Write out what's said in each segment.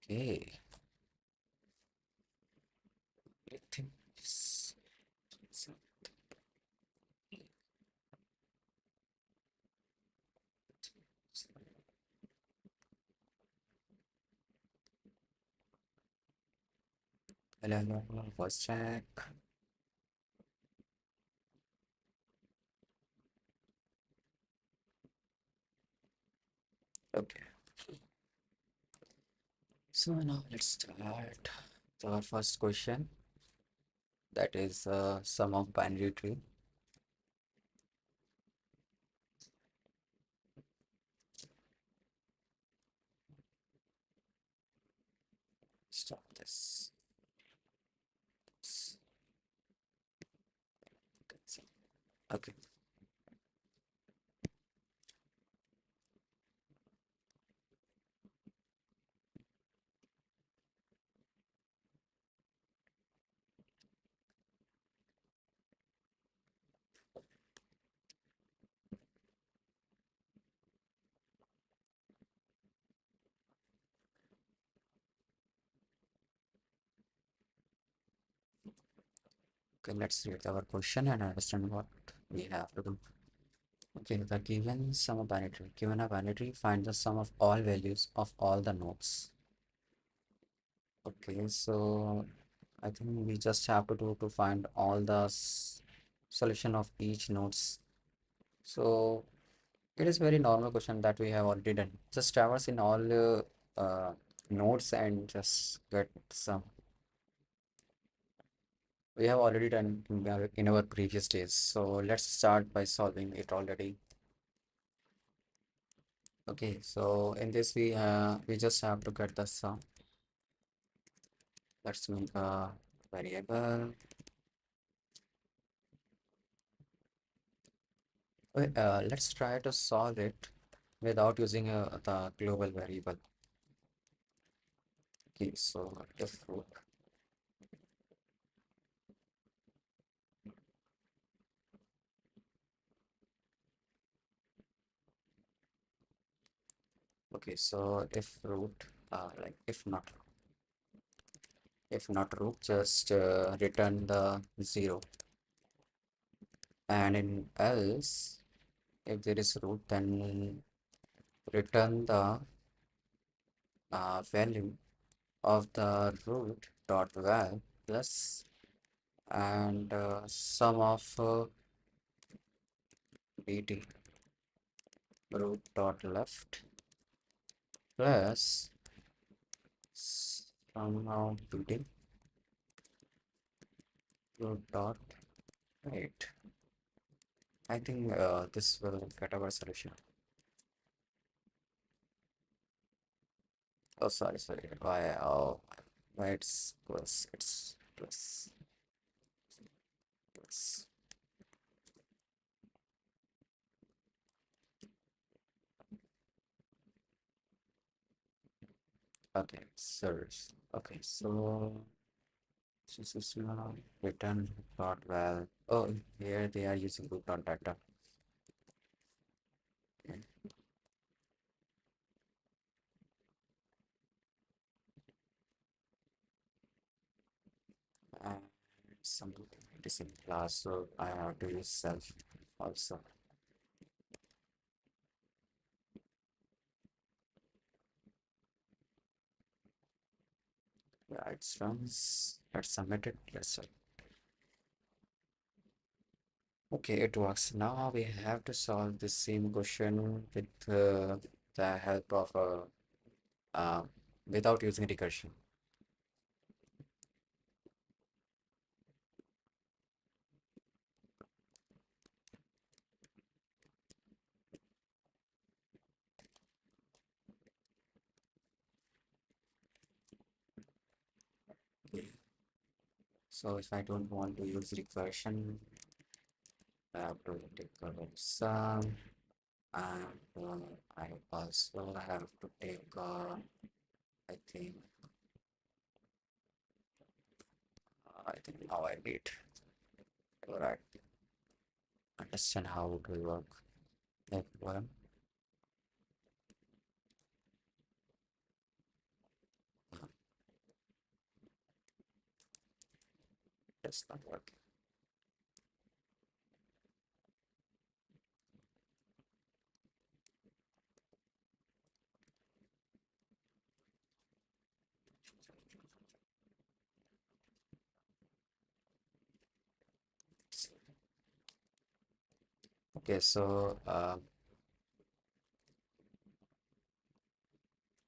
Okay, I think this. Hello, hello, hello, voice check. Okay, so now let's start with our first question. That is sum of binary tree. Stop this. Okay, okay, let's read our question and understand what we have to do. Okay, the given sum of binary tree. Given a binary tree, find the sum of all values of all the nodes. Okay, so I think we just have to do to find all the solution of each nodes. So it is very normal question that we have already done. Just traverse in all nodes and just get some. We have already done in our previous days. So let's start by solving it already. Okay, so in this we just have to get the sum. Let's make a variable. Wait, let's try to solve it without using the global variable. Okay, so if root. Okay, so if root, like if not root, just return the 0. And in else, if there is root, then return the value of the root dot val plus and sum of bt root dot left plus somehow bt root dot right. I think this will get our solution. Oh, sorry, sorry. Why? Oh, why it's plus? It's plus plus. Okay, service. Okay, so this is now return dot val. Oh, here they are using root dot data. Okay. And something it is in class, so I have to use self also. Yeah, it runs. Let's submit it. Let's okay, it works. Now we have to solve the same question with the help of uh, without using recursion. Okay. So if I don't want to use recursion, I have to take sum, and I also have to take I think I think now I need to understand how it will work. Like one. It's not working. Okay, so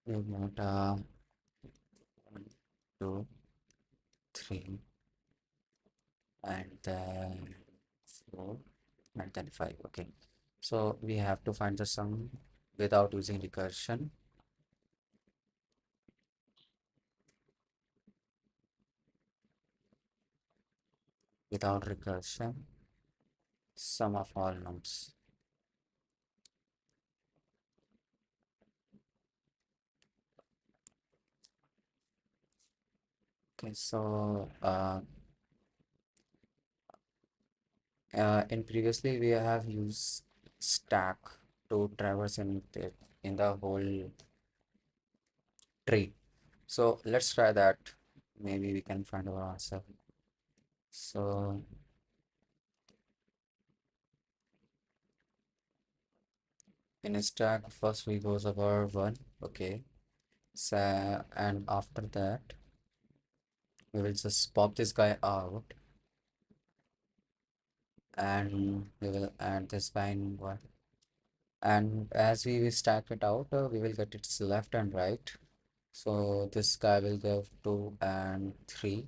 we want 1, 2, 3, and then 4, and then 5. Okay, so we have to find the sum without using recursion. Without recursion, sum of all nodes. Okay, so in previously we have used stack to traverse in the whole tree. So let's try that. Maybe we can find our answer. So in a stack, first we goes over 1. Okay. So and after that, we will just pop this guy out and we will add this guy in 1. And as we will stack it out, we will get its left and right. So this guy will go 2 and 3,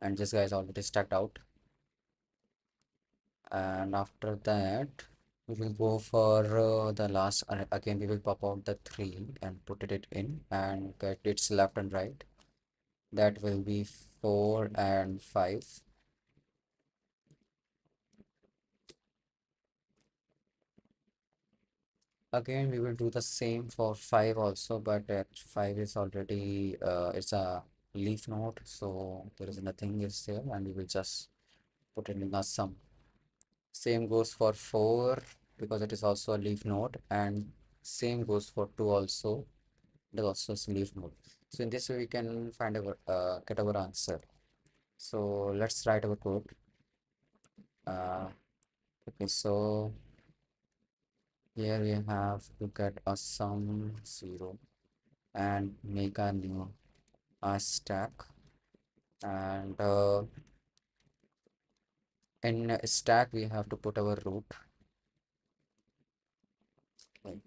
and this guy is already stacked out. And after that, we will go for the last, again we will pop out the 3 and put it in and get its left and right. That will be 4 and 5. Again we will do the same for 5 also, but at 5 is already it's a leaf node, so there is nothing is there, and we will just put it in a sum. Same goes for 4 because it is also a leaf node, and same goes for 2 also. It is also a leaf node. So in this way we can find our get our answer. So let's write our code. Uh, okay, so here we have to get a sum 0 and make a new stack, and in a stack we have to put our root. Okay.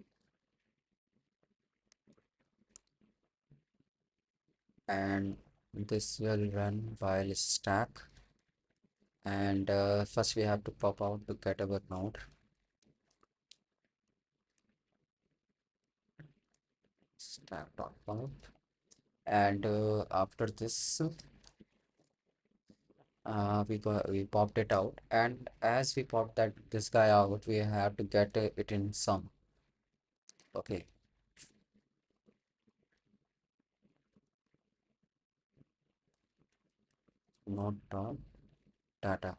And this will run while stack, and first we have to pop out to get our node. Stack dot pop, and after this we popped it out, and as we popped this guy out, we have to get it in sum. Okay, node dot data.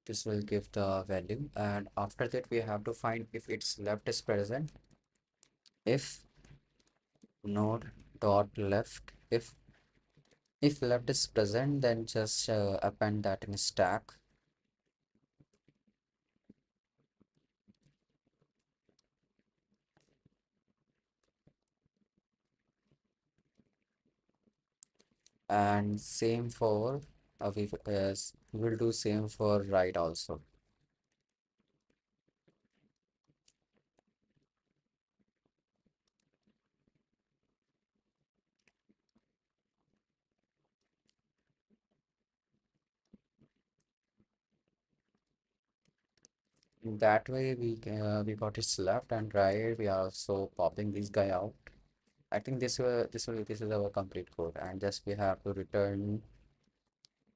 This will give the value, and after that we have to find if its left is present. If node dot left, if left is present, then just append that in stack. And same for we will do same for right also. That way we got its left and right. We are also popping this guy out. I think this is our complete code, and just we have to return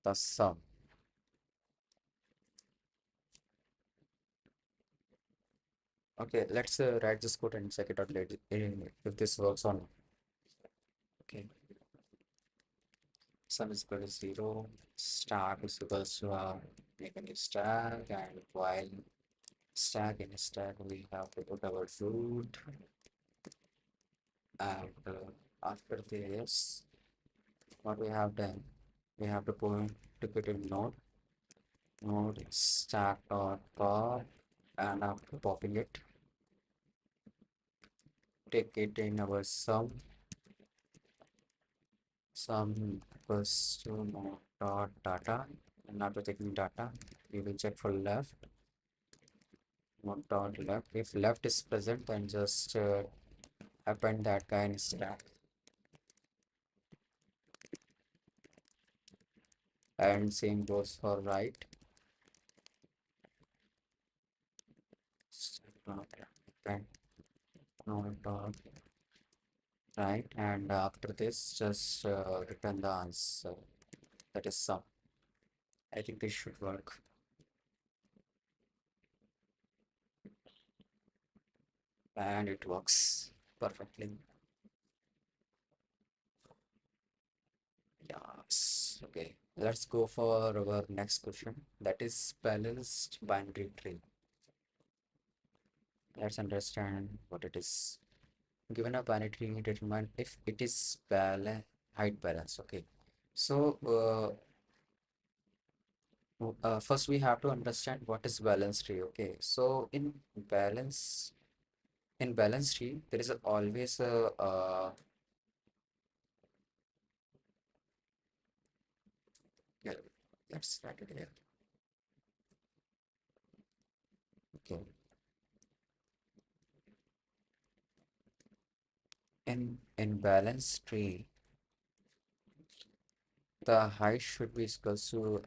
the sum. Okay, let's write this code and check it out later if this works or not. Okay, sum is equal to 0, stack is equals to make a new stack, and while stack in stack we have to put our root, and after this what we have done, we have to put executed node stack dot pop, and after popping it, take it in our sum equals to node dot data, and after taking data, we will check for left, node dot left. If left is present, then just append that guy in stack. And same goes for right. And node dot right, and after this, just return the answer. That is sum. I think this should work. And it works perfectly. Yes. Okay. Let's go for our next question. That is balanced binary tree. Let's understand what it is. Given a binary tree, determine if it is height balance. Okay. So first we have to understand what is balance tree. Okay. So balance tree, there is always a yeah, let's write it here. Okay. In balance tree, the height should be equal to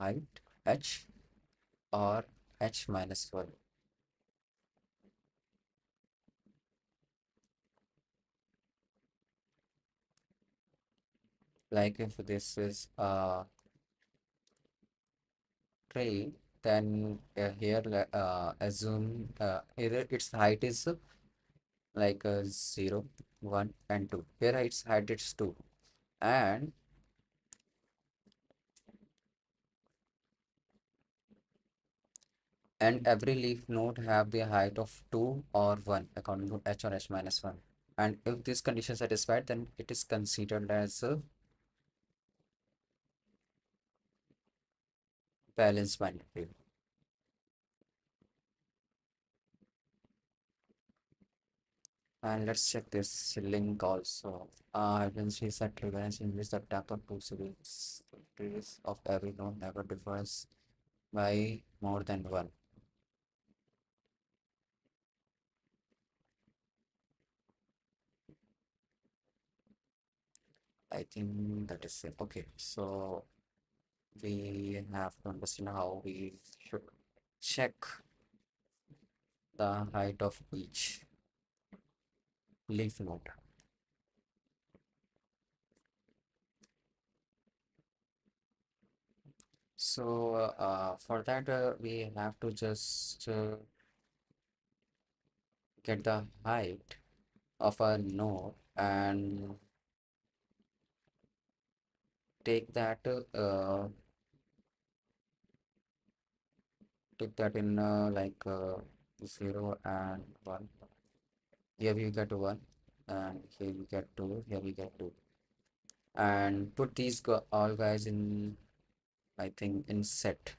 height h or h minus 1. Like if this is a tree, then here assume either its height is like 0, 1, and 2. Here its height is 2. And every leaf node have the height of 2 or 1 according to h or h minus 1. And if this condition is satisfied, then it is considered as a balanced binary tree. And let's check this link also. When she said triggerance in which the depth of two siblings trees of every node never differs by more than one. I think that is it. Okay, so we have to understand how we should check the height of each leaf node. So for that, we have to just get the height of a node and take that in 0 and 1. Here we get 1, and here we get 2, here we get 2. And put these all guys in, I think, in set.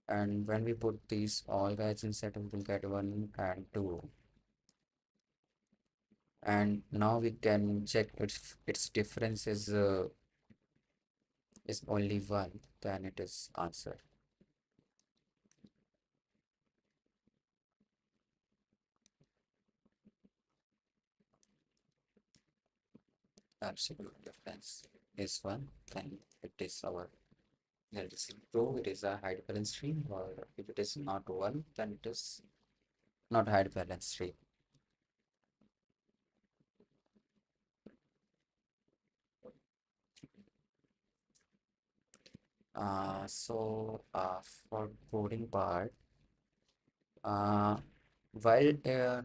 And when we put these all guys in set, we will get 1 and 2. And now we can check if its difference is only 1, then it is answered. Absolute difference is 1, then it is our. Let us prove it is a hide balance tree, or if it is not 1, then it is not hide balance tree. For coding part, uh, while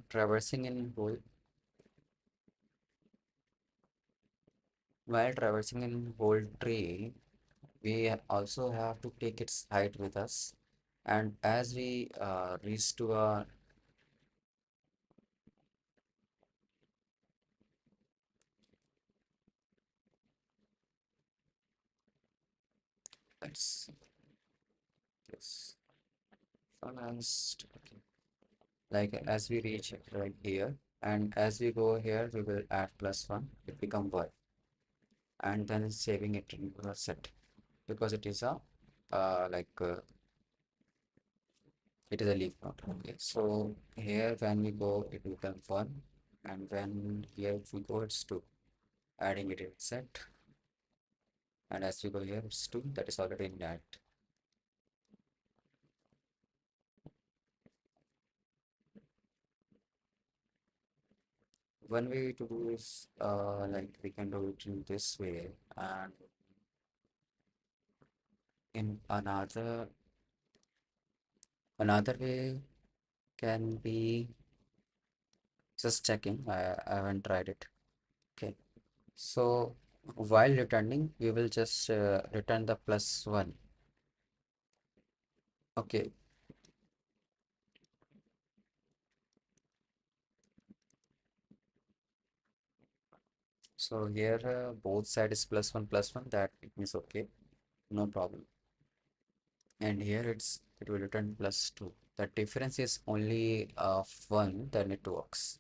traversing in whole tree, we also have to take its height with us. And as we reach to let's this first. Okay. Like as we reach right here, and as we go here, we will add +1. It become 1, and then saving it into a set because it is a like it is a leaf node. Okay, so here when we go, it becomes 1, and when here if we go, it's 2. Adding it in set, and as we go here, it's 2. That is already in that. One way to do is like we can do it in this way, and in another way can be just checking. I haven't tried it. Okay, so while returning, we will just return the +1. Okay, so here both side is +1 +1. That it means okay, no problem. And here it will return +2. The difference is only 1. Then it works.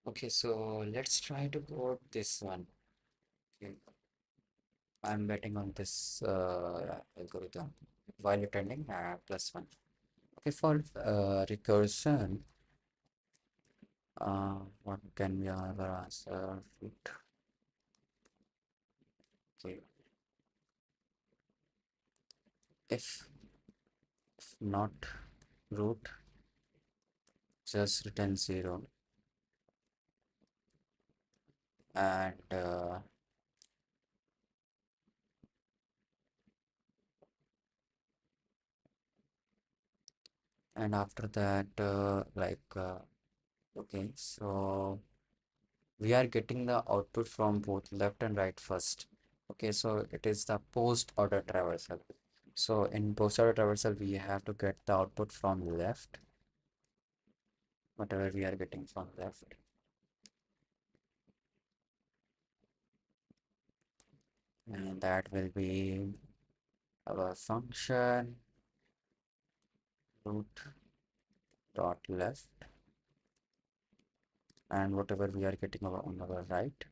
Okay, so let's try to code this one. Okay, I'm betting on this algorithm while returning +1. Okay, for recursion, what can be another answer? Root. Okay, if not root, just return 0, and after that okay, so we are getting the output from both left and right first. Okay, so it is the post order traversal. So in post order traversal, we have to get the output from left, whatever we are getting from left, and that will be our function root dot left, and whatever we are getting on our right.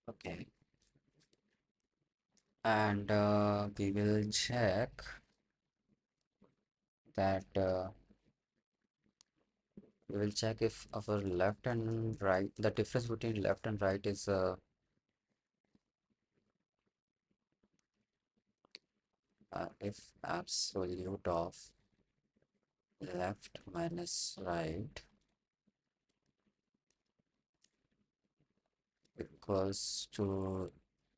Okay, and we will check that we will check if our left and right, the difference between left and right is if absolute of left minus right equals to,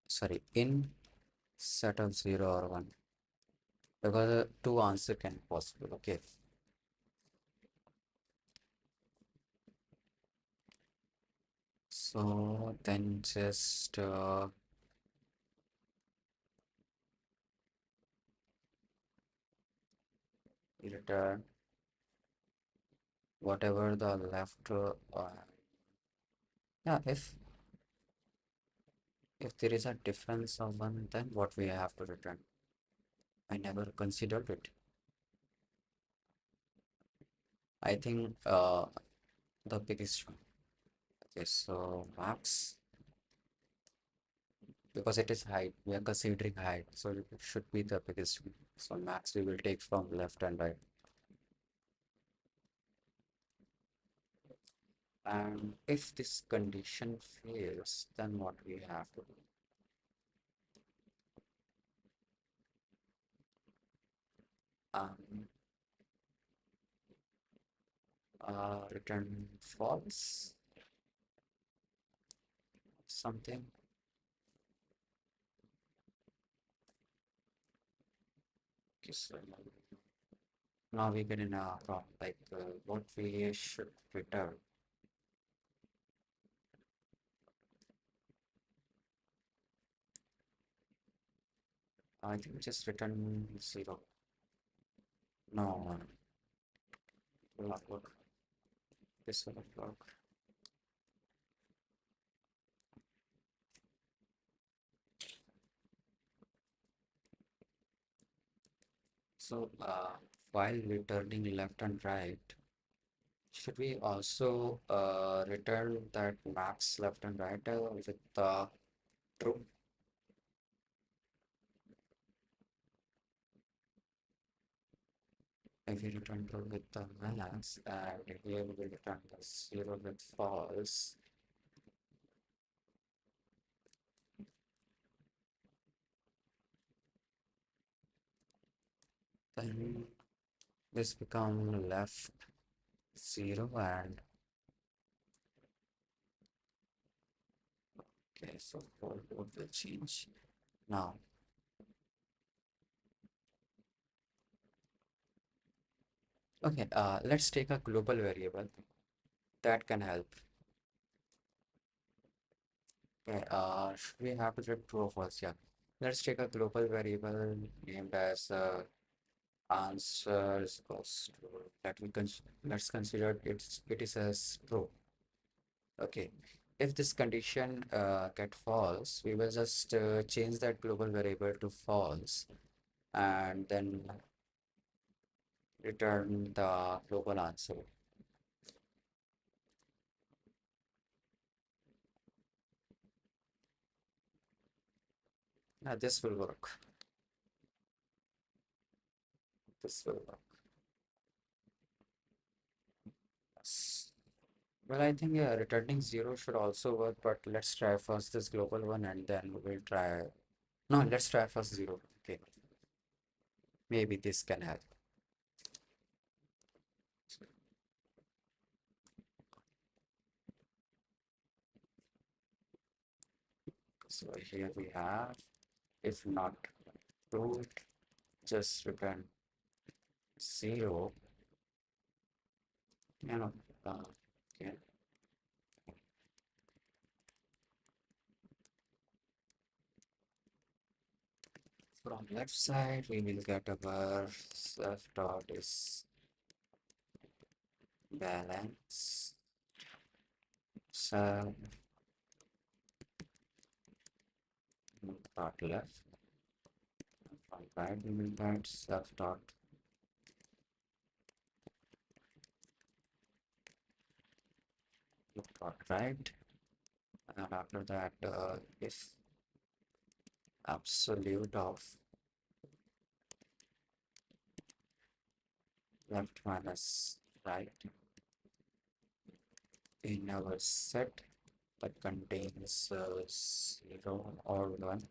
sorry, in set of 0 or 1, because two answer can be possible. Okay, so then just return whatever the left yeah, if there is a difference of 1, then what we have to return? I never considered it. I think the biggest one. Okay, so max, because it is height, we are considering height, so it should be the biggest one. So max we will take from left and right. And if this condition fails, then what we have to do? Um, Return false, something. Okay, so now we get in a prompt like what we should return. I think just return zero. No, will not work. This will not work. So while returning left and right, should we also return that max left and right with true? If we return true with the max and here we will return the zero with false, then this become left zero and okay, so whole code will change. Now, okay, let's take a global variable that can help. Okay, should we have to read true or false? Yeah. Let's take a global variable named as answer is equals to that we let's consider it is as true. Okay. If this condition get false, we will just change that global variable to false and then return the global answer. This will work. This will work. Yes. Well, I think yeah, returning zero should also work, but let's try first this global one and then we'll try. No, let's try first zero. Okay, maybe this can help. So here we have, if not true, just return zero. You know, okay. From left side, we will get our self dot is balance. So dot left. From right, we will get self dot dot right. And after that, if absolute of left minus right in our set that contains 0 or 1,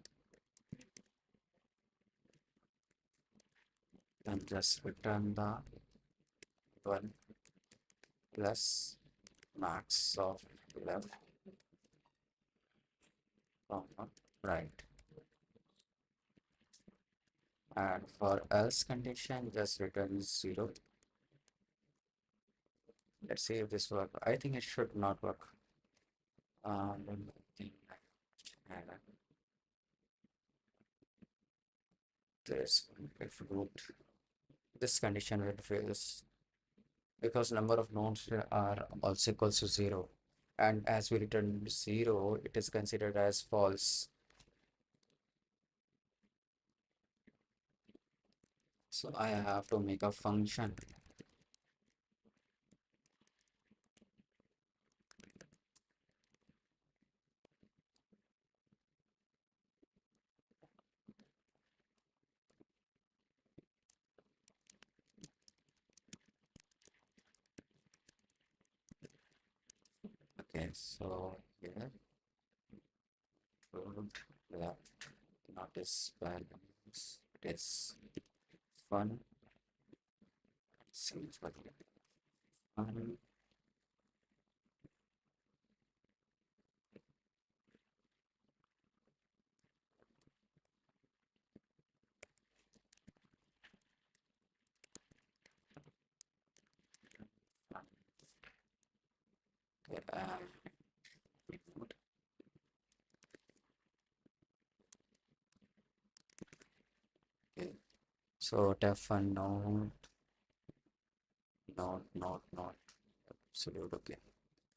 then just return the 1 plus max of left comma right. And for else condition, just return 0. Let's see if this works. I think it should not work. One more thing I have this if root this condition will fail because number of nodes are also equals to 0, and as we return 0 it is considered as false. So I have to make a function. Okay, so here root left not is balance, it is fun. Seems like fun. Okay, remote. Okay. So def and not absolute. Okay.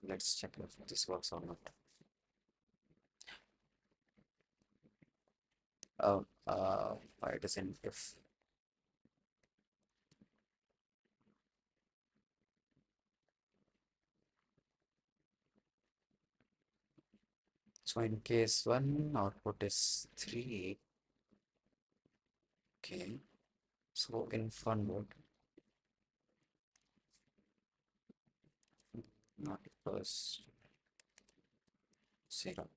Let's check if this works or not. Why it isn't if. So in case one, output is 3. Okay. So in fun mode, not equals 0.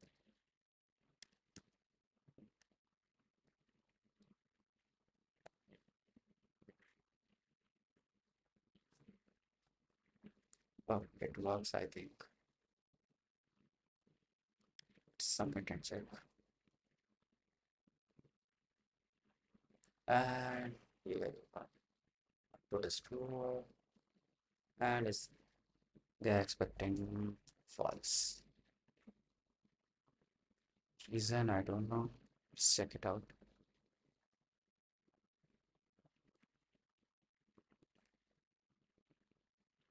Oh, it works, I think. Submit and check. And here output is true. And is they are expecting false. Reason I don't know. Let's check it out.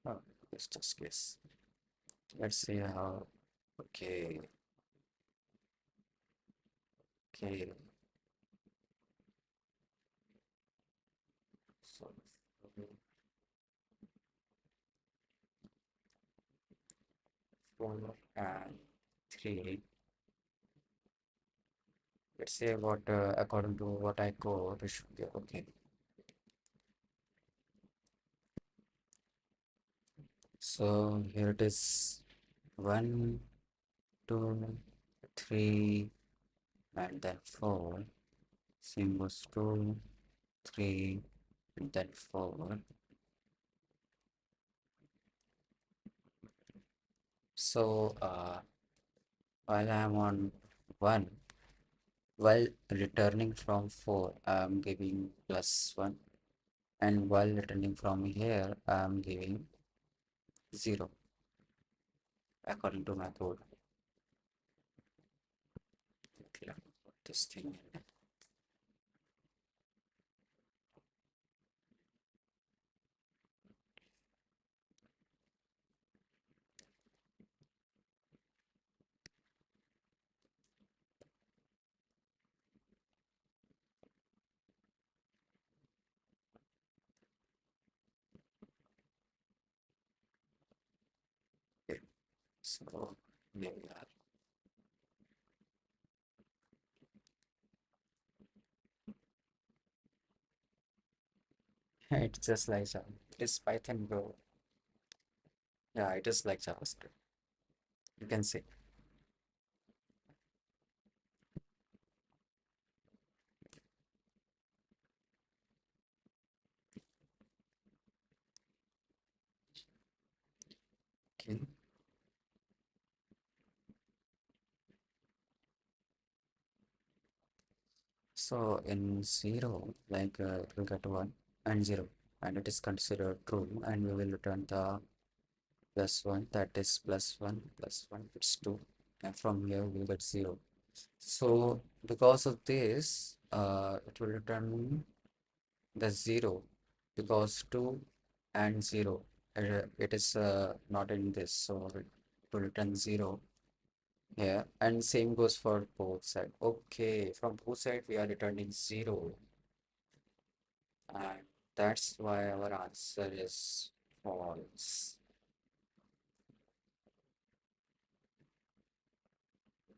Oh, it's just guess. Let's see how. Okay, okay. So 4 and 3. Let's say what according to what I code, it should be okay. So here it is 1, 2, 3, and then 4. Same goes 2, 3, and then 4. So while I'm on 1, while returning from 4, I'm giving +1, and while returning from here, I'm giving 0 according to my code. Okay, let me put this thing in. Okay, so here we are. It's just like Java. It is Python Go. Yeah, it is like JavaScript. You can see. Okay. So in 0, like it will get 1 and 0, and it is considered true, and we will return the +1, that is +1, it's 2, and from here we'll get 0. So because of this, it will return the 0 because 2 and 0, it is not in this, so it will return 0 here, and same goes for both side. Okay, from both side we are returning 0, and that's why our answer is false.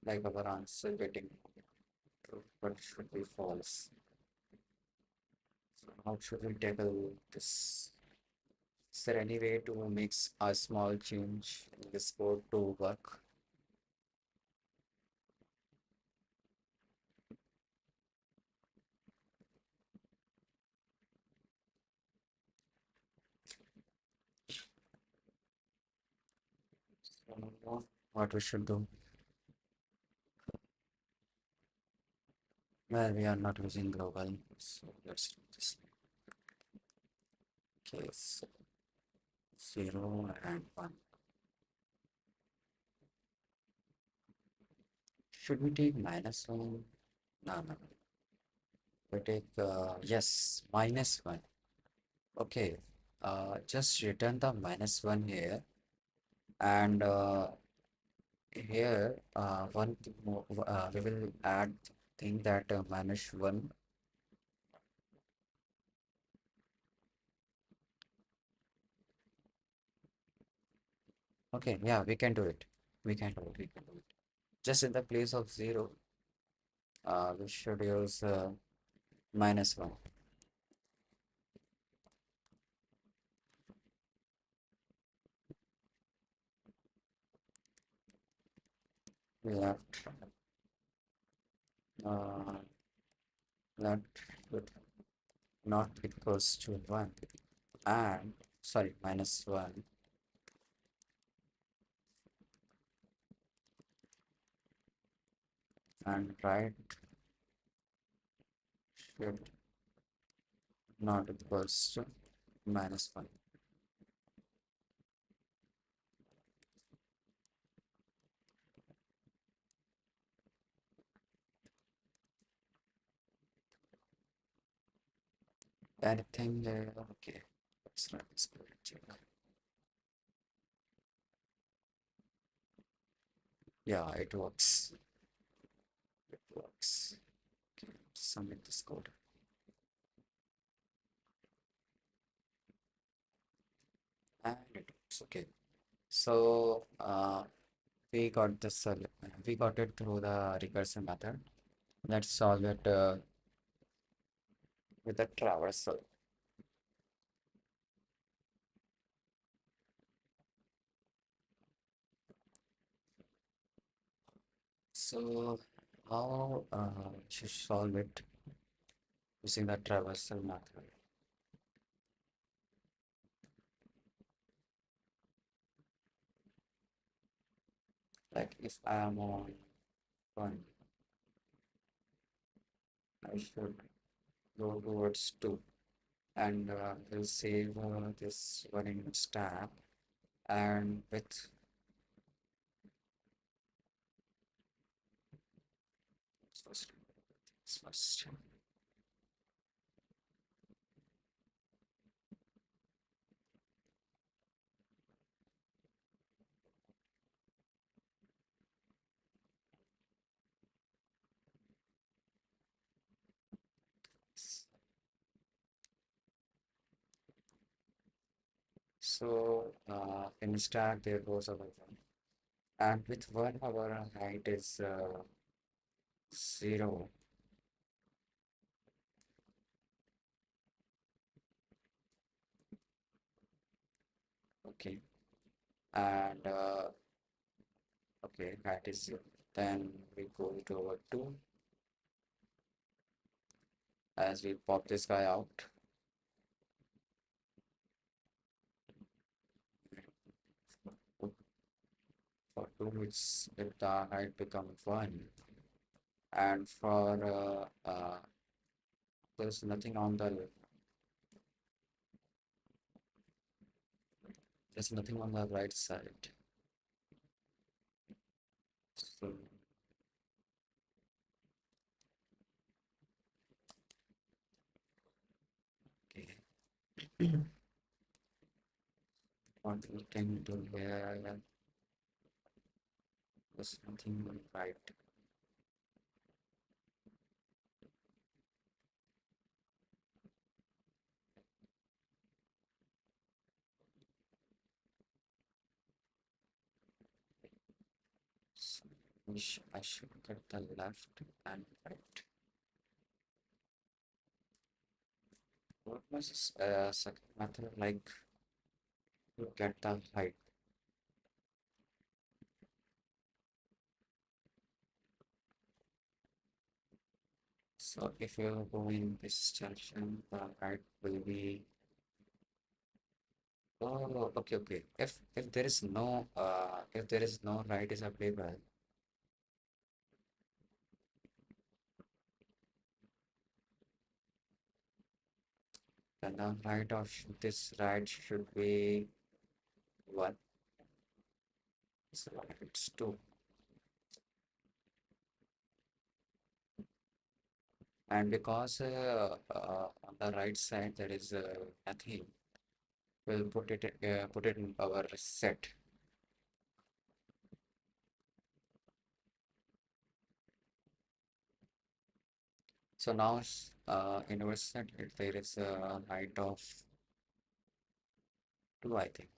Like our answer getting true, but it should be false. So how should we tackle this? Is there any way to make a small change in this code to work? So what we should do? Well, we are not using global, so let's do this. Okay, so 0 and 1. Should we take minus 1? No, no, no. We take, yes, minus 1. Okay, just return the minus 1 here. And here, one thing more, we will add thing that minus 1. Okay, yeah, we can do it. We can do it. We can do it. Just in the place of 0, we should use minus 1. Left, uh, left with not equals to 1. And, sorry, minus 1. And right should not equals to minus 1. Anything there? Okay, let's run this code and check. Yeah, it works. It works. Okay, submit this code. And it works. Okay. So we got this. We got it through the recursion method. Let's solve it with the traversal. So how should solve it using the traversal method? Like if I am on 1, I should go towards 2, and we'll save this one in stack, and with first, first. So in stack there goes our 1, and with 1 our height is 0. Okay, and okay, height is 0. Then we go to our 2 as we pop this guy out. For 2 it's if the height becomes 1, and for there's nothing on the right side. So okay, what we can do here, there's nothing right. So I should get the left and right. What was this second method like to get the height? So if you go in this direction, the height will be. Oh, okay, okay. If there is no right is available, then the height of this right should be 1. So it's 2. And because on the right side there is nothing, we'll put it in our set. So now in our set there is a height of 2, I think.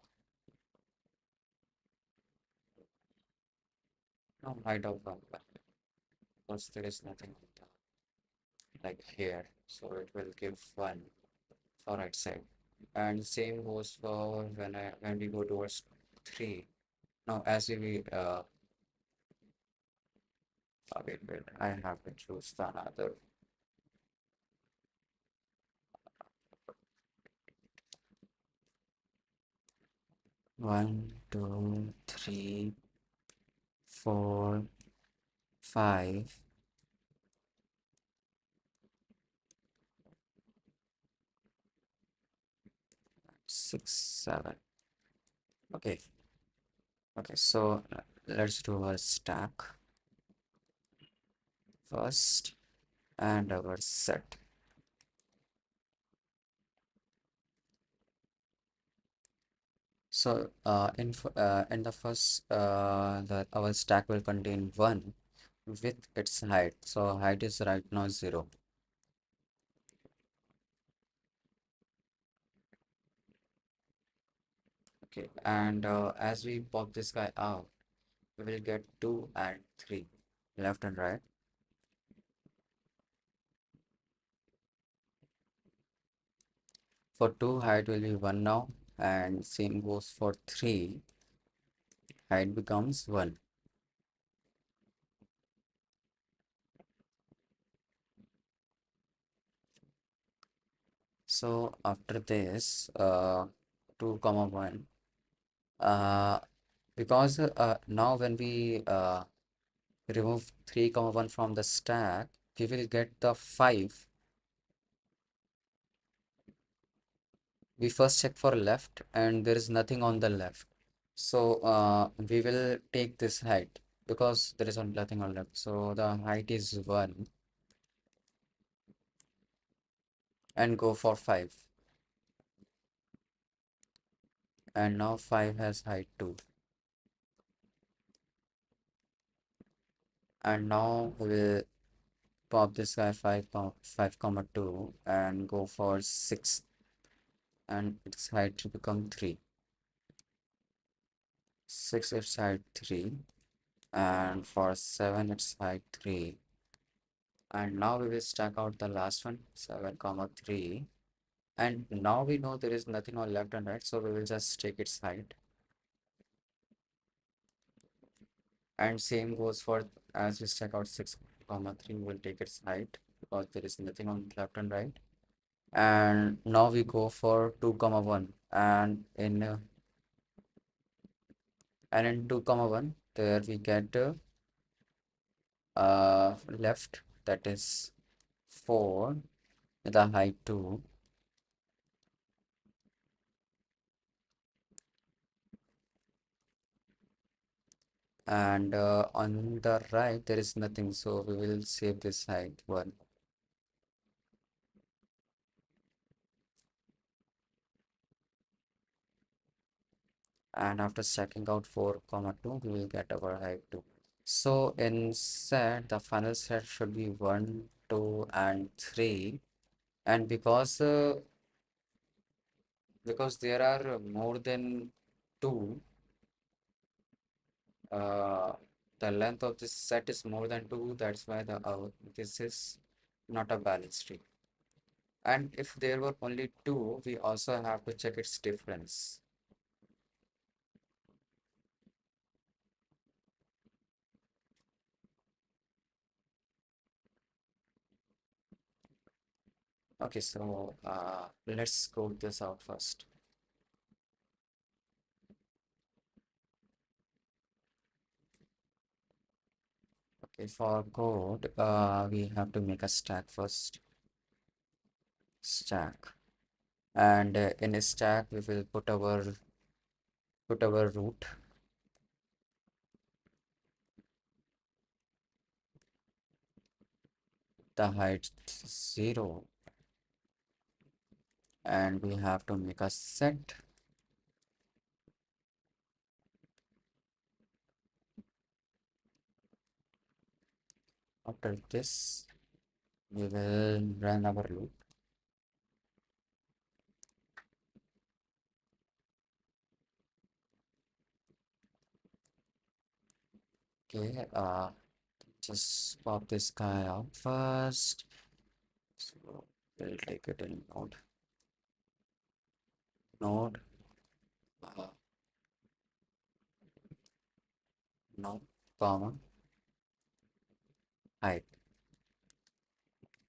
No, height of 1, because there is nothing like here, so it will give 1 for right side. And same goes for when we go towards 3. Now as we wait, I have to choose the another. 1, 2, 3, 4, 5, 6, 7. Okay, okay, so let's do a stack first and our set. So in the first the our stack will contain 1 with its height. So height is right now 0. Okay, and as we pop this guy out, we will get 2 and 3 left and right. For 2, height will be 1 now, and same goes for 3, height becomes 1. So after this 2 comma 1, uh, because now when we remove 3 comma 1 from the stack, we will get the 5. We first check for left and there is nothing on the left. So we will take this height because there is nothing on left. So the height is 1 and go for 5. And now 5 has height 2. And now we will pop this guy 5 comma 2 and go for 6, and its height to become 3. 6 its height 3, and for 7 its height 3. And now we will stack out the last one, 7 comma 3. And now we know there is nothing on left and right, so we will just take its height. And same goes for as we stack out 6 comma 3, we will take its height because there is nothing on left and right. And now we go for 2 comma 1, and in 2 comma 1 there we get left, that is 4 with a height 2. And on the right there is nothing, so we will save this height 1. And after checking out 4 comma 2, we will get our height 2. So in set the final set should be 1, 2 and 3. And because there are more than 2, uh, the length of this set is more than 2, that's why the this is not a balanced tree. And if there were only 2, we also have to check its difference. Okay, so let's code this out first. Okay, for code, we have to make a stack first. Stack. And in a stack, we will put our root. the height 0, and we have to make a set. After this, we will run our loop. Okay, just pop this guy out first. So we'll take it in node, uh, node, comma, height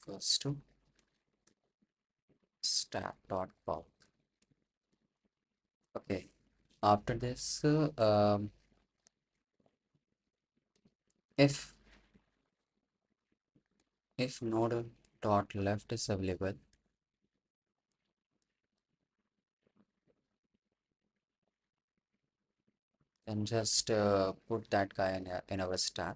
equals to stack dot pop. Okay, after this, if node dot left is available, then just put that guy in our stack.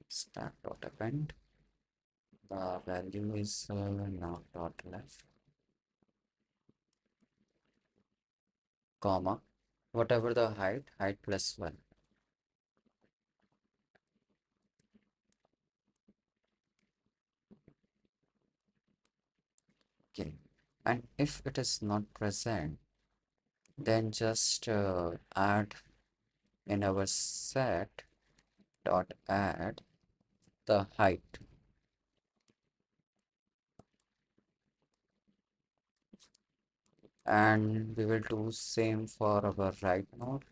Stack dot append. The value is now dot left, comma, whatever the height plus 1. Okay, and if it is not present, then just add in our set dot add the height, and we will do same for our right node.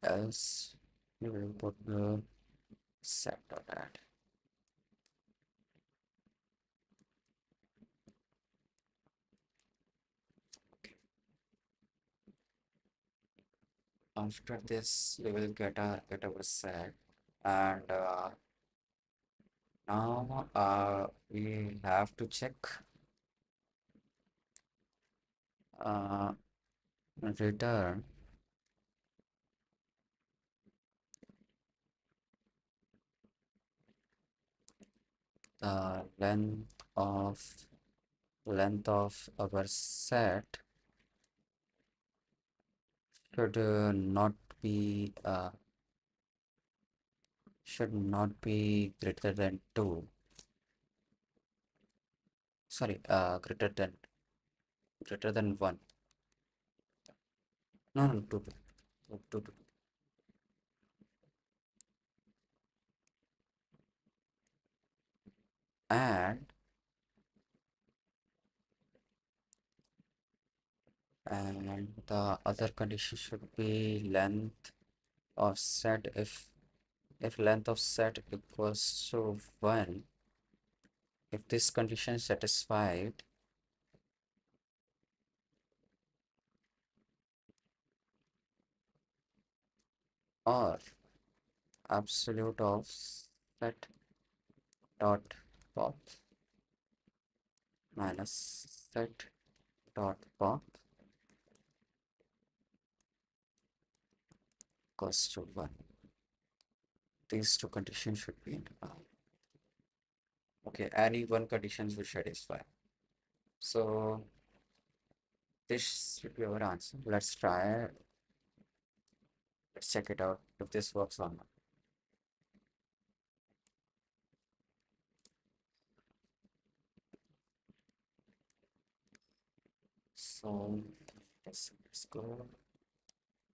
Else we will put the set dot add. After this, we will get our set, and now we have to check uh, return the length of our set should not be greater than 2. Sorry, greater than 1. No, no, 2, 2, 2, 2. And the other condition should be length of set. If length of set equals to 1, if this condition is satisfied, or absolute of set dot pop minus set dot pop equals to 1. These two conditions should be in. Okay, any one condition will satisfy. So this should be our answer. Let's try. Let's check it out if this works or not. So let's go.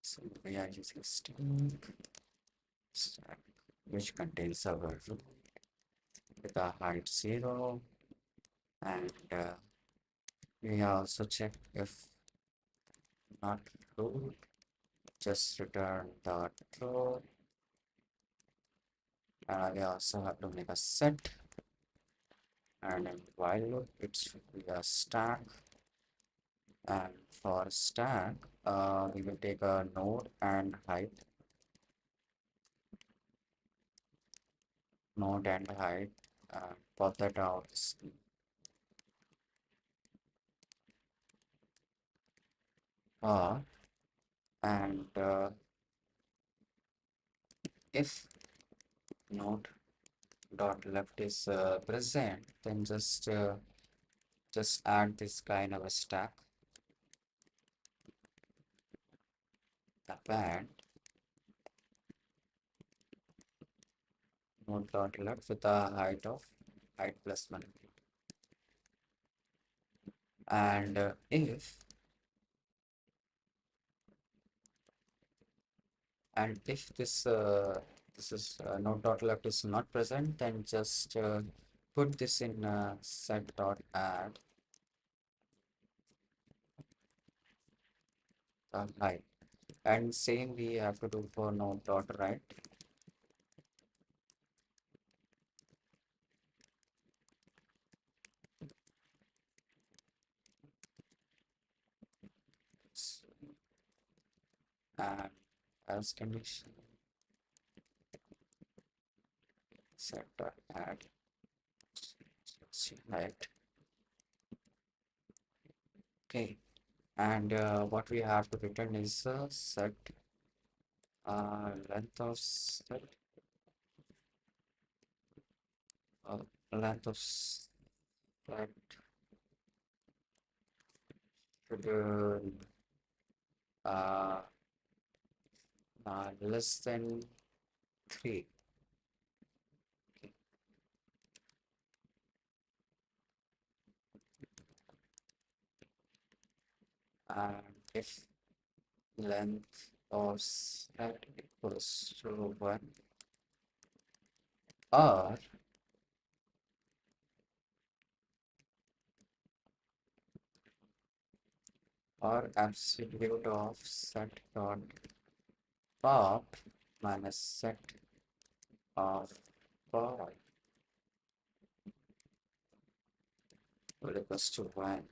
So we are using stack, which contains our root with a height 0 and We also check if not true, just return the true. And we also have to make a set, and in while loop it should be a stack. And for stack, we will take a node and height, pop that out. Uh, and if node dot left is present, then just add this guy in our stack, append node dot left with a height of height plus 1. And if this is node dot left is not present, then just put this in set dot add the height. And same we have to do for node dot right. And as condition set dot add height. Okay, and what we have to return is set length of set uh, length of set should uh, less than 3. Okay. And if length of set equals to 1, or absolute of set dot pop minus set of pop will equals to 1.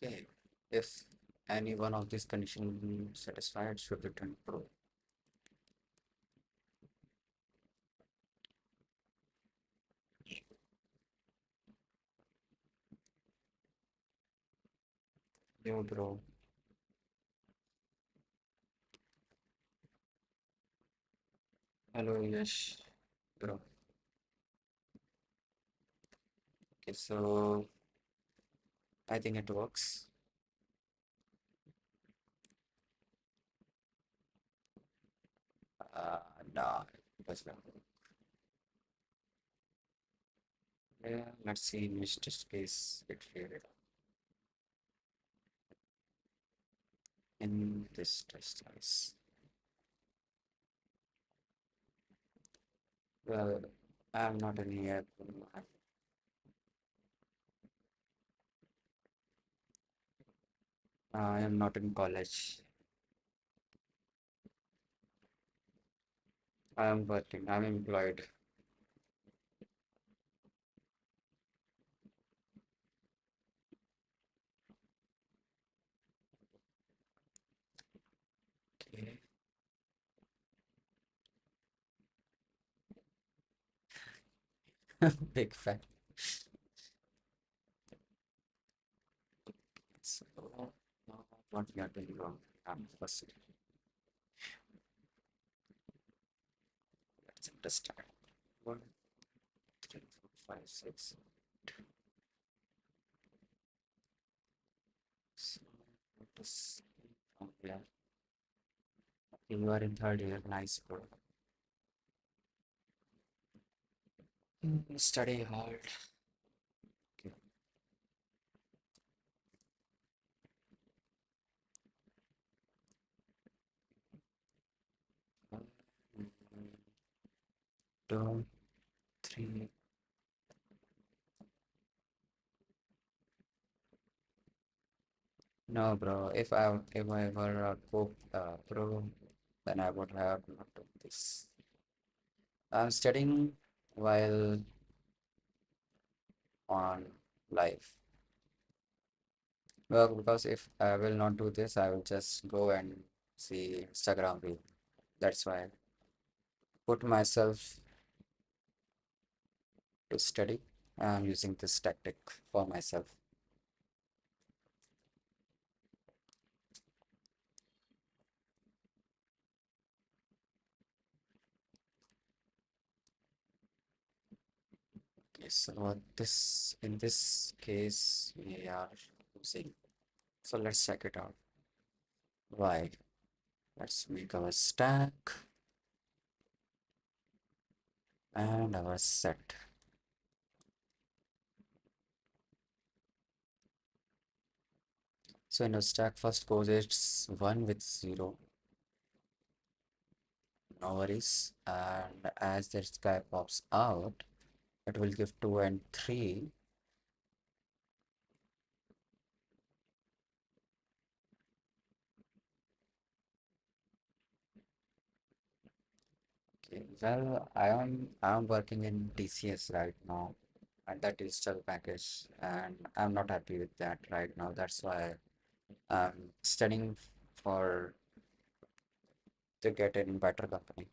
Okay, if any one of these conditions satisfied, should return true. Yo, bro. Hello, yes, bro. Okay, so I think it works. Nah, it does not. Yeah, let's see in which test case it failed. In this test case, well, I'm not in here. I am not in college. I am working. I'm employed. Okay. Big fan. So, what we are doing wrong? First, let's understand. 1, 3, 4, 5, 6. So, what is yeah? You are in third year. Nice, bro. Study hard. Okay. two, three. No, bro. If I were a co pro, then I would have not done this. I'm studying while on live. Well, because if I will not do this, I will just go and see Instagram reel. That's why I put myself to study. I'm using this tactic for myself. Okay, so this in this case we are using. So let's check it out. Why? Let's make our stack and our set. So in our stack first goes it's 1 with 0, no worries. And as this guy pops out, it will give 2 and 3. Okay, well, I am working in TCS right now at that digital package, and I'm not happy with that right now. That's why I'm studying for to get in better company.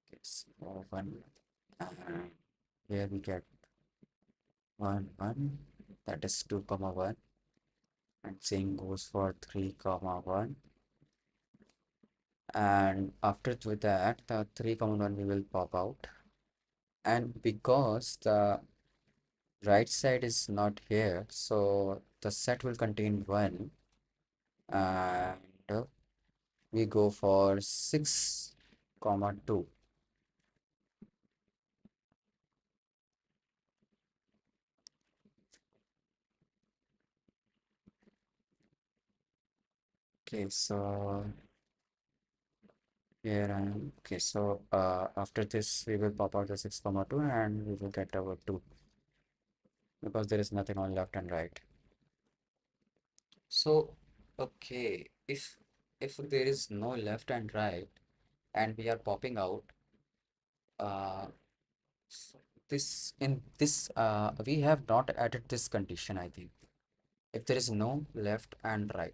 Okay, so one, and here we get 1 1, that is 2 comma 1, and same goes for 3 comma 1. And after with that, the 3 comma 1 we will pop out. And because the right side is not here, so the set will contain 1, and we go for 6 comma 2. Okay, so here I am. Okay, so after this we will pop out the 6 comma 2 and we will get our 2 because there is nothing on left and right. So okay, if there is no left and right and we are popping out, uh so this we have not added this condition, I think. If there is no left and right.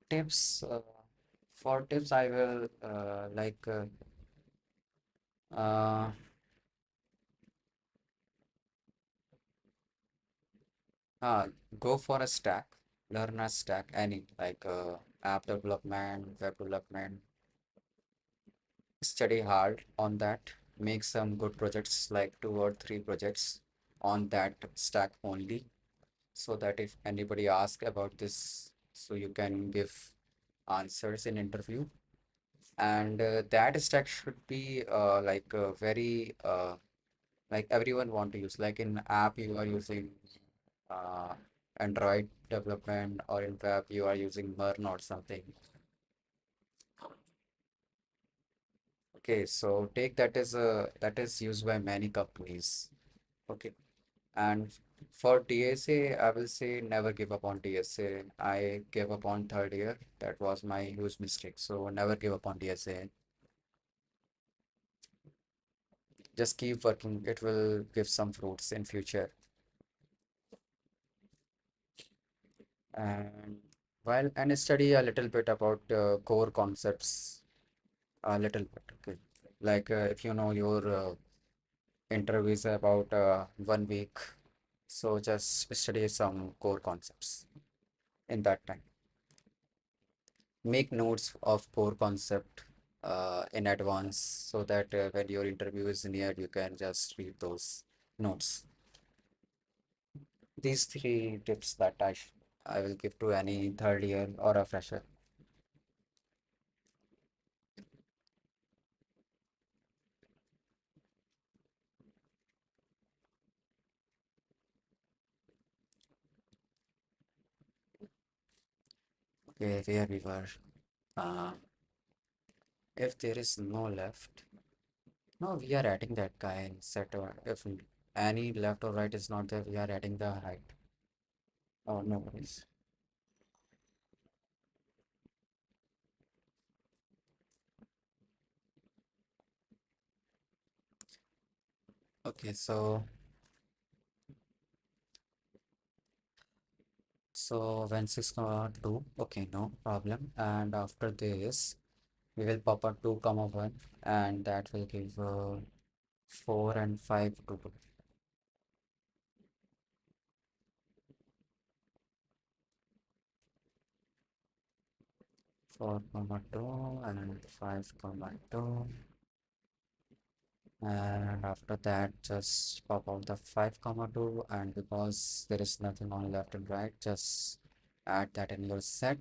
Tips, for tips I will uh, uh, go for a stack, learn a stack, any app development, web development, study hard on that, make some good projects like 2 or 3 projects on that stack only, so that if anybody asks about this, so you can give answers in interview. And that stack should be very like everyone want to use. Like in app you are using uh, Android development, or in web you are using Mern or something. Okay, so take that as a that is used by many companies. Okay, and for DSA, I will say never give up on DSA. I gave up on third year. That was my huge mistake. So never give up on DSA. Just keep working. It will give some fruits in future. And while and study a little bit about core concepts, a little bit. Okay, like if you know your interview is about 1 week, so just study some core concepts in that time. Make notes of core concept in advance so that when your interview is near, you can just read those notes. These 3 tips that I will give to any third year or a fresher. Okay, where we were. Uh, if there is no left, no, we are adding that guy in set. Or if any left or right is not there, we are adding the height. Oh, no worries. Okay, so when 6 comma 2, okay, no problem. And after this, we will pop up 2 comma 1, and that will give 4 and 5 to 4 comma 2 and 5 comma 2. And after that, just pop out the 5 comma 2, and because there is nothing on left and right, just add that in your set.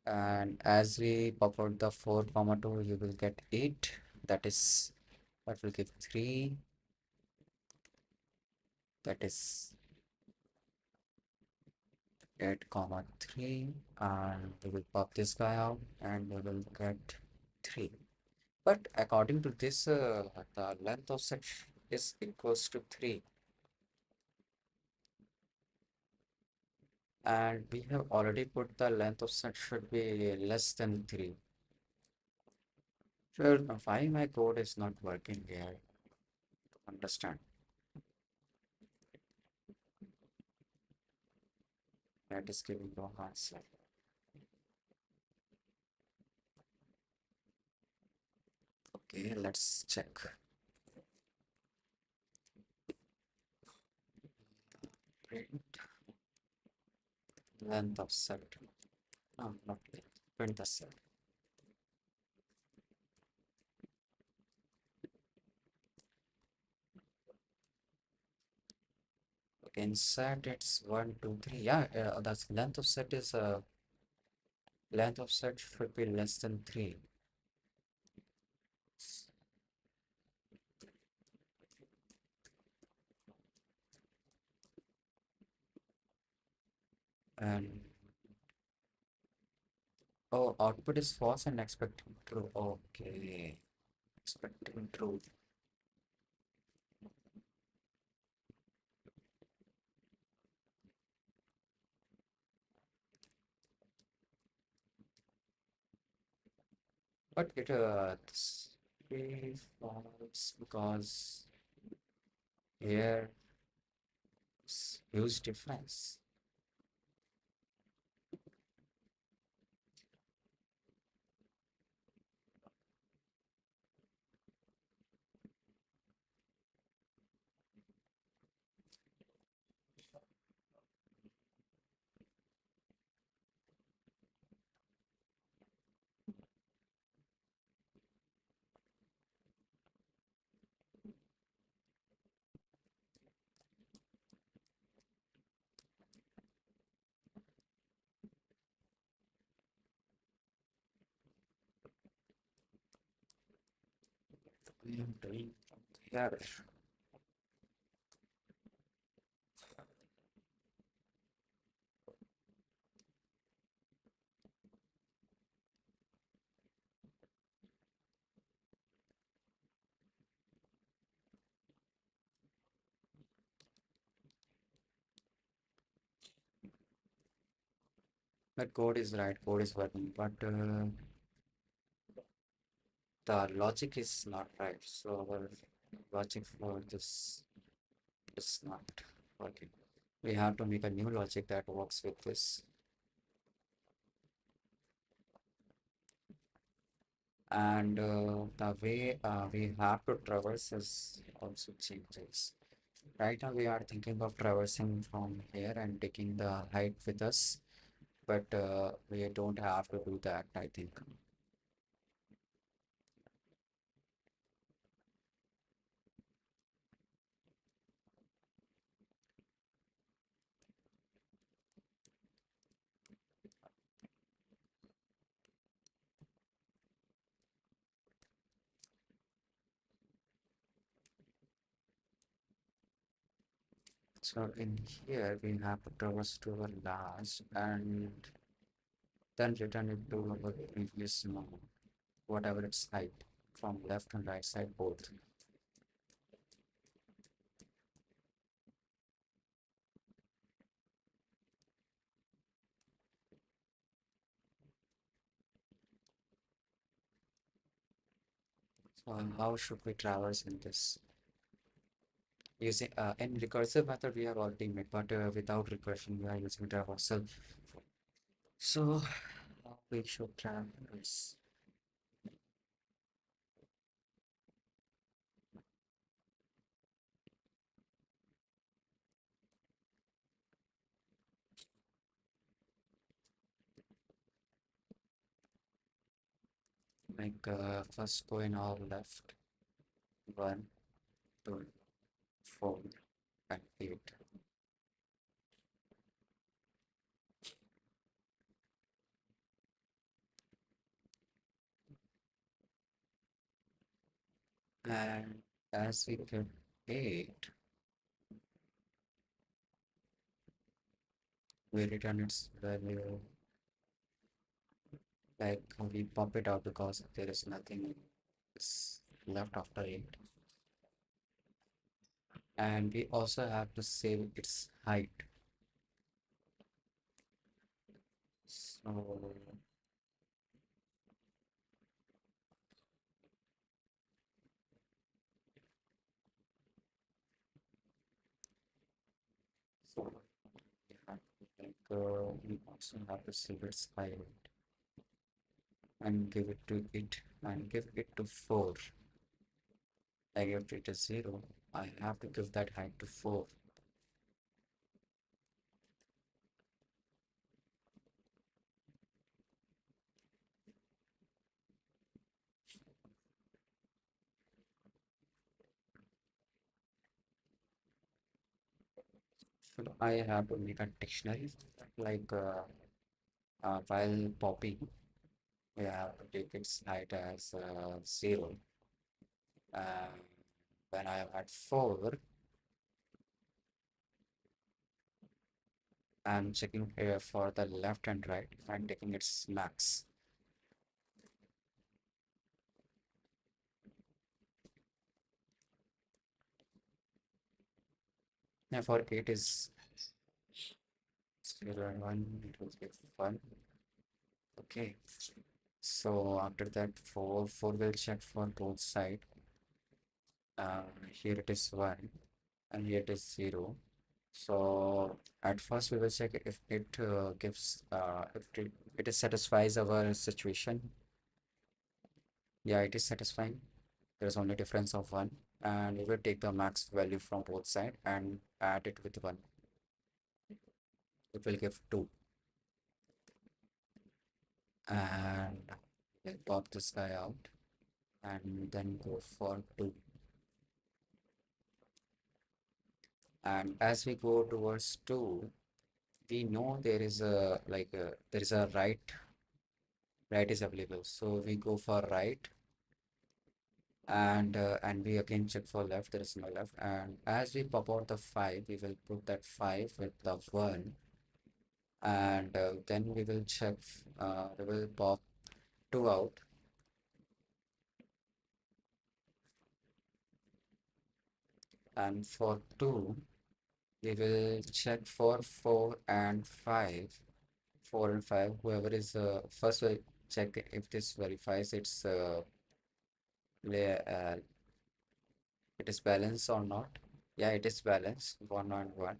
And as we pop out the 4 comma 2, you will get 8. That will give 3. That is 8 comma 3. And we will pop this guy out and we will get 3. But according to this, the length of set is equals to 3. And we have already put the length of set should be less than 3. So why my code is not working here? Understand. That is giving wrong answer. Okay, let's check. Print length of set. No, not length. Print the set. Okay, in set it's 1, 2, 3. Yeah, that's length of set is length of set should be less than 3. And oh, output is false and expecting true. Okay, expecting true. But this is false because here is huge difference. We are doing here. The code is right, code is working, but the logic is not right. So our logic for this is not working. We have to make a new logic that works with this. And the way we have to traverse is also changes. Right now we are thinking of traversing from here and taking the height with us, but we don't have to do that, I think. So in here we have to traverse to a large, and then return it to our previous node, whatever its height, from left and right side both. So how should we traverse in this? Using in recursive method we have already made, but without recursion we are using traversal. So how we should traverse? Like first go in all left, 1, 2, 4, and 8. And as we get 8, we return its value, like we pop it out because there is nothing is left after 8. And we also have to save its height. So, so we have to we also have to save its height and give it to it and give it to 4. Like if it is 0, I have to give that height to 4. So I have to make a dictionary, like while popping, we have to take its height as 0. And when I am at 4, I'm checking for the left and right and taking its max. Now for 8 is 0 and 1, it will give 1. Okay. So after that, 4 will check for both side. Here it is 1 and here it is 0. So at first we will check if it gives if it is satisfies our situation. Yeah, it is satisfying. There is only difference of 1, and we will take the max value from both side and add it with 1. It will give 2. And we'll pop this guy out and then go for 2. And as we go towards 2, we know there is a there is a right is available. So we go for right, and we again check for left. There is no left. And as we pop out the 5, we will put that 5 with the 1, and then we will check. We will pop 2 out, and for 2 we will check for 4 and 5. 4 and 5, whoever is first will check if this verifies it is balanced or not. Yeah, it is balanced, 1 and 1.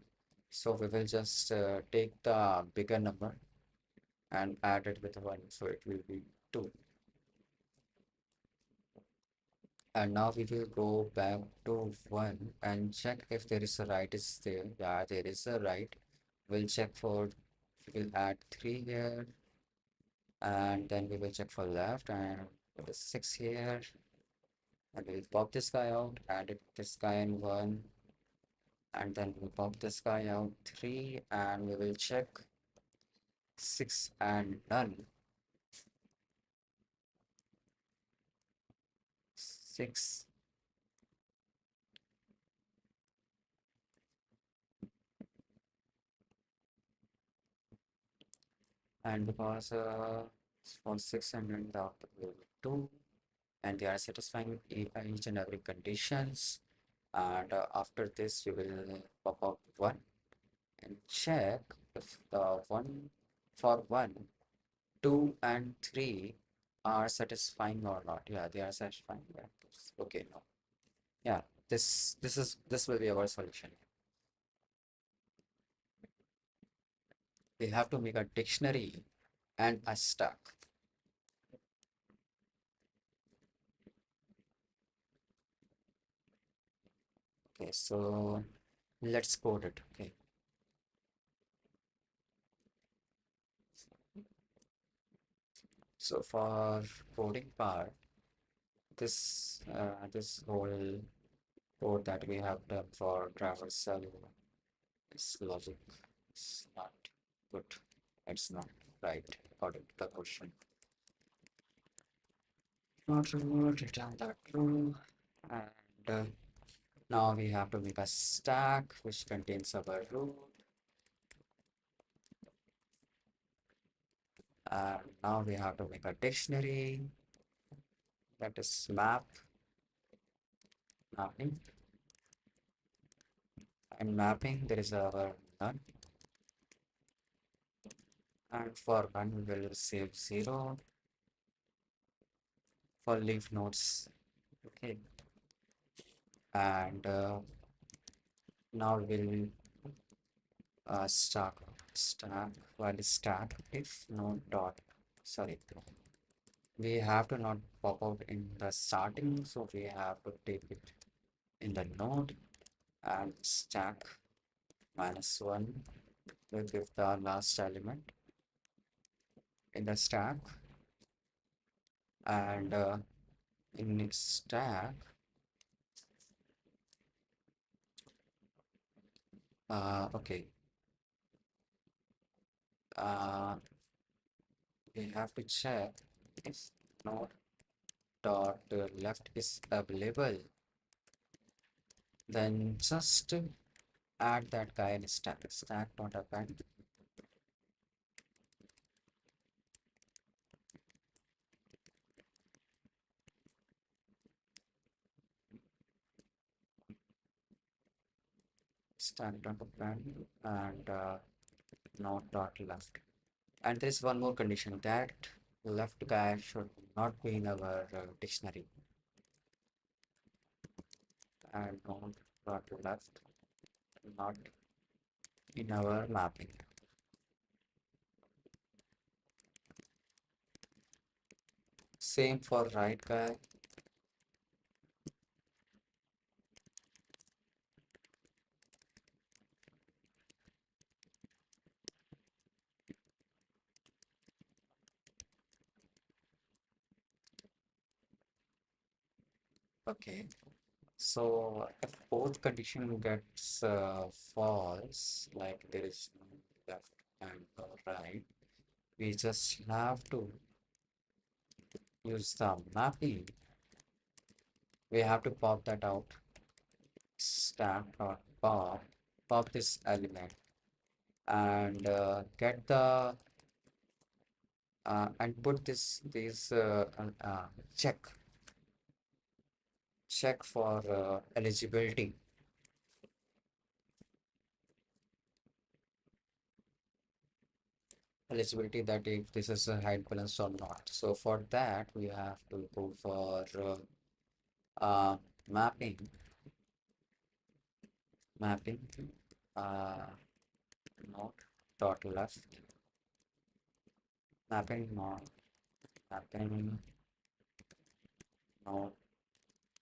So we will just take the bigger number and add it with 1, so it will be 2. And now we will go back to 1 and check if there is a right is there. Yeah, there is a right. We'll check for, we will add 3 here, and then we will check for left and put a 6 here, and we'll pop this guy out, add it this guy in 1, and then we'll pop this guy out 3, and we will check 6 and none. 6, and because for 600 the output will be 2, and they are satisfying with each and every conditions. And after this we will pop out 1 and check if the 1 for 1, 2 and 3 are satisfying or not. Yeah, they are satisfying. Yeah. Okay, no. Yeah, this will be our solution. We have to make a dictionary and a stack. Okay, so let's code it. Okay, so for coding part, this whole code that we have done for traversal is logic. It's not good. It's not right according to the question. Not reward, return that true. And now we have to make a stack which contains our root. And now we have to make a dictionary that is mapping. And mapping there is our none. And for one we will save 0 for leaf nodes. Okay. And now we'll stack while stack if node dot sorry, we have to not pop out in the starting, so we have to take it in the node, and stack -1 will give the last element in the stack. And in its stack, okay, uh, we have to check if node dot left is available, then just add that guy in stack not append. Stack dot append and node dot left. And there's one more condition, that left guy should not be in our dictionary, and node dot left not in our mapping. Same for right guy. Okay, so if both condition gets false, like there is no left and no right, we just have to use the mapping. We have to pop that out. Stack dot pop this element, and get the and put these check for eligibility. Eligibility, that if this is a hide balance or not. So for that we have to go for mapping mapping uh, node dot left, mapping node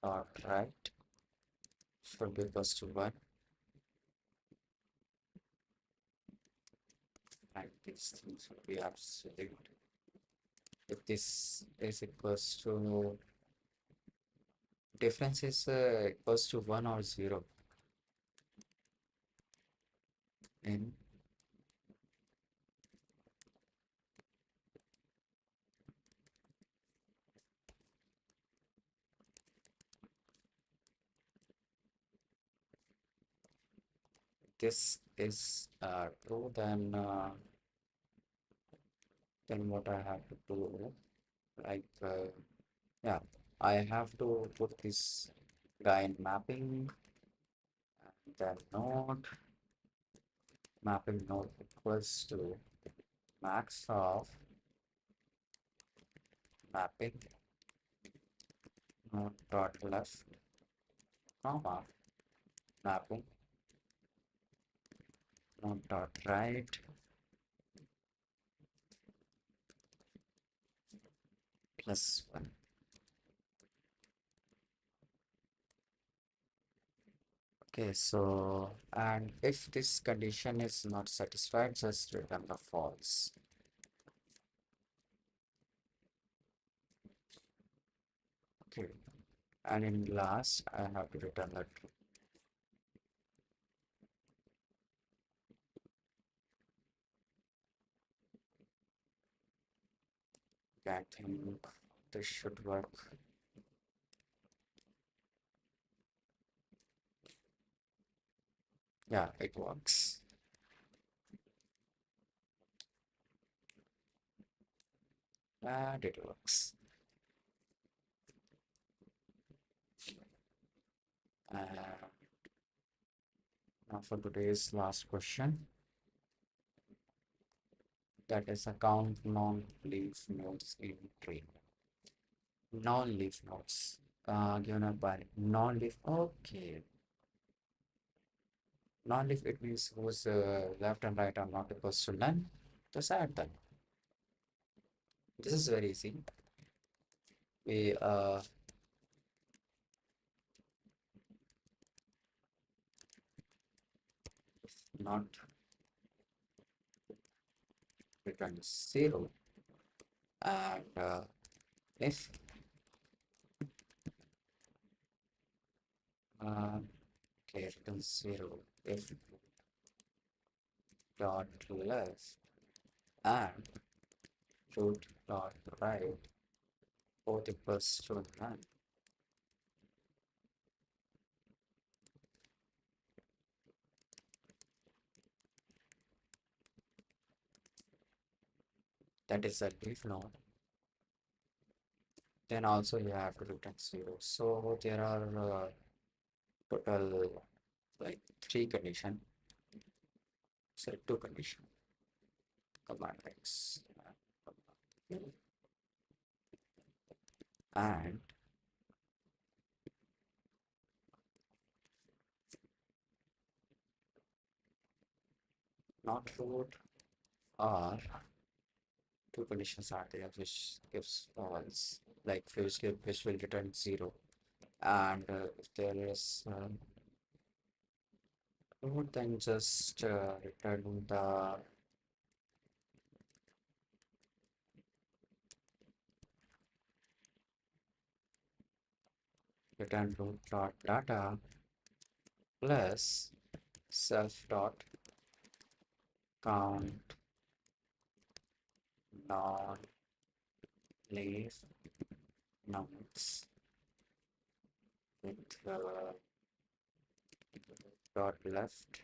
dot right should be equals to 1, and these things will be absolute. If this is equals to difference is equals to 1 or 0, in this is true, then then what I have to do, like, yeah, I have to put this guy in mapping, and then node equals to max of mapping node dot left, comma, mapping node dot right plus 1. Okay, so, and if this condition is not satisfied, just return the false. Okay, and in last, I have to return the true. Okay, I think this should work. Yeah, it works. And it works. Uh, Now for today's last question, that is account non-leaf nodes in tree. Non-leaf nodes given up by non-leaf. Okay, non-leaf it means whose left and right are not equal to none. Just add them. This is very easy. We not return 0 and if uh, okay return 0 if dot left and root dot right both equals to none. That is a leaf node. Then also you have to return 0. So there are total like three condition. Sorry, two condition. Command X and not root or two conditions are there which gives false, like which will return 0. And if there is root, then just return the return root dot data plus self dot count non leaf nodes with dot left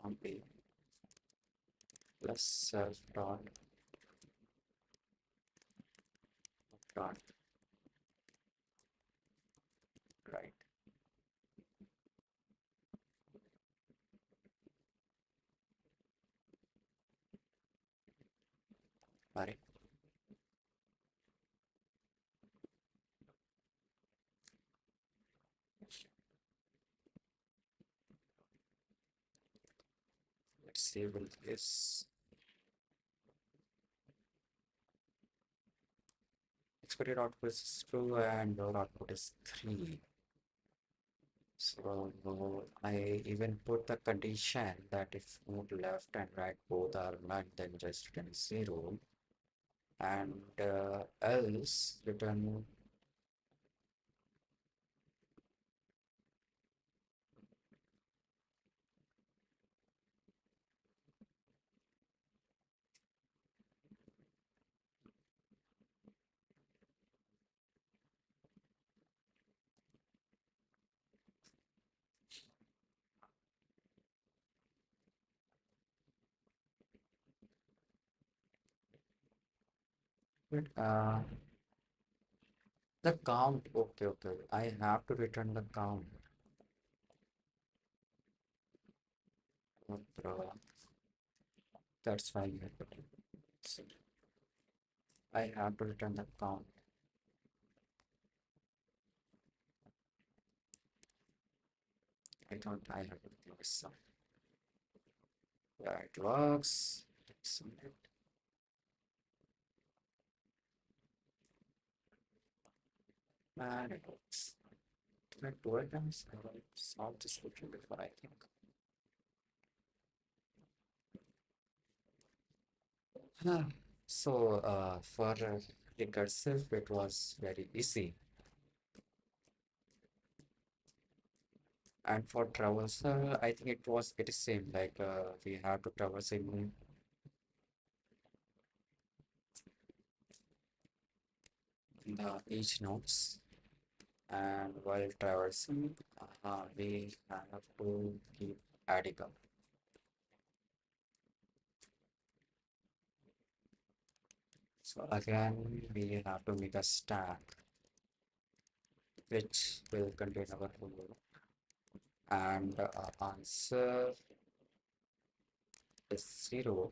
copy plus self dot right. Right. Let's save this. Expected output is 2 and our output is 3. So I even put the condition that if node left and right both are not, then just return 0 and else return. Wait, the count. Okay, okay. I have to return the count. Oh, bro. That's why you have to do it. I have to return the count. I don't. I have to do this. Yeah, it works. Submit. And it works. Did I do it times? I will solve this solution before I think. Ah, So, for recursive, it was very easy. And for traversal, I think it is same. Like we have to traverse in the each nodes, and while traversing, we have to keep adding up. So again, we have to make a stack which will contain our rule, and answer is 0.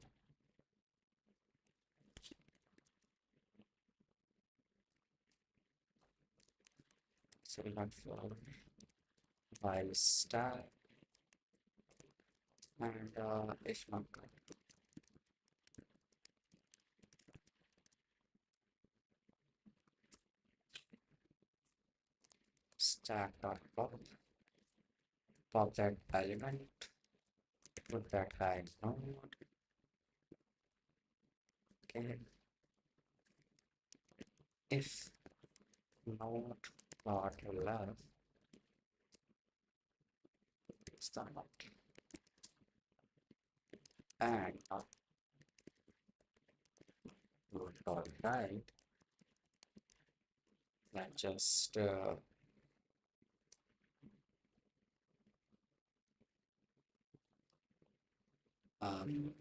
So not for while stack and if not stack dot pop that element, put that guy in node. Okay, if node dot left is the node and node dot right, then just um,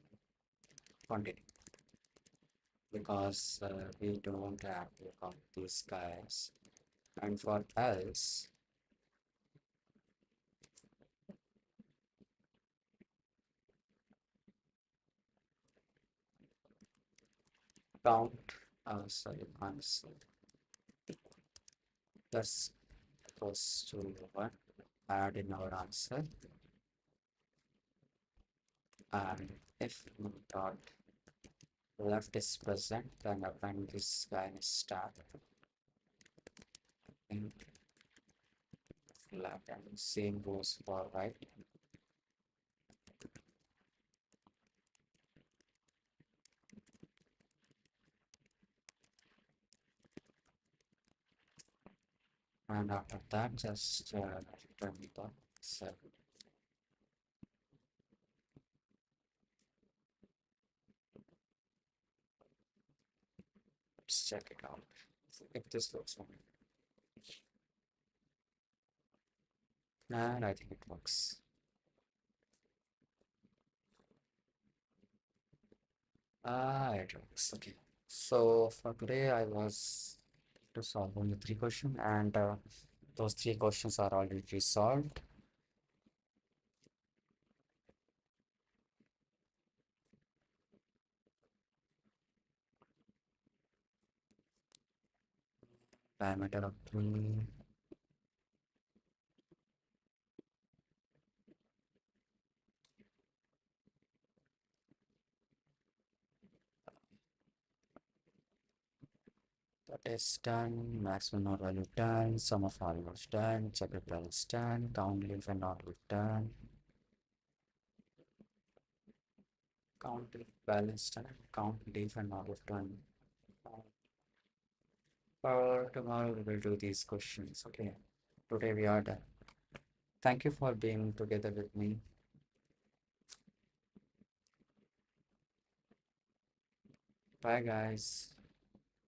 continue because we don't have to count these guys. And for else, count, sorry, answer. That's equals to 1. Add in our answer. And if dot left is present, then append this guy in stack. And left, and same goes for right. And after that, just return the set. Let's check it out. If this looks fine. And I think it works. Ah, it works. Okay. So for today, I was to solve only 3 questions, and those 3 questions are already solved. Diameter of 3. That is done. Maximum node value done. Sum of all nodes done. Check if balance done. Count leaf and not leaf done. Count leaf balance done. Count leaf and not leaf done. For tomorrow, we will do these questions. Okay. Today we are done. Thank you for being together with me. Bye, guys.